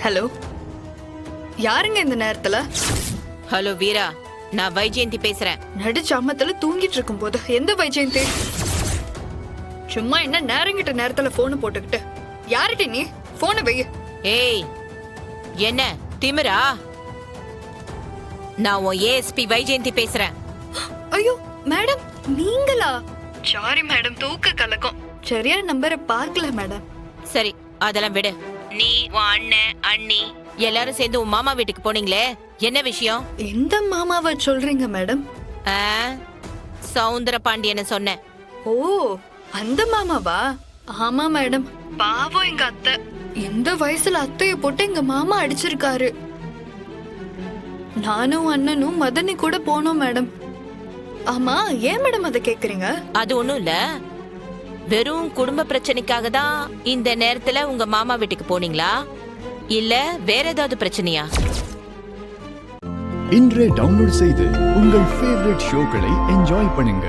Hello, யாருங்க இந்த நேரத்துல? ஹலோ வீரா, நான் வைஜெயந்தி பேசுறேன். நடுச்சாமத்துல தூங்கிட்டு இருக்கும் போது எந்த வைஜெயந்தி? சும்மா என்ன நேரங்கிட்ட நேரத்துல போன் போட்டுக்கிட்டு யார்கிட்ட நீ போனை வை. ஏய், என்ன திமிரா? நான் உன் ஏஎஸ்பி வைஜெயந்தி பேசுறேன். ஐயோ மேடம், நீங்களா? சாரி மேடம், தூக்க கலக்கம். சரியா நம்பரை பார்க்கல மேடம். சரி, அதெல்லாம் விடு. நீ உன் அண்ணன் அண்ணி எல்லாரும் சேர்ந்து உன் மாமா வீட்டுக்கு போனீங்களே, என்ன விஷயம்? எந்த மாமாவை சொல்றீங்க மேடம்? சவுந்தர பாண்டியனை சொன்னேன். ஓ, அந்த மாமாவா? ஆமா மேடம், பாவம் எங்க அத்தை. எந்த வயசுல அத்தைய போட்டு எங்க மாமா அடிச்சிருக்காரு. நானும் அண்ணனும் மதனி கூட போனோம் மேடம். ஆமா, ஏன் மேடம் அதை கேக்குறீங்க? அது ஒண்ணும் இல்ல, வெறும் குடும்ப பிரச்சனைக்காக தான் இந்த நேரத்துல உங்க மாமா வீட்டுக்கு போனீங்களா, இல்ல வேற ஏதாவது பிரச்சனையா? இன்றே டவுன்லோட் செய்து உங்கள் ஃபேவரட் ஷோக்களை என்ஜாய் பண்ணுங்க.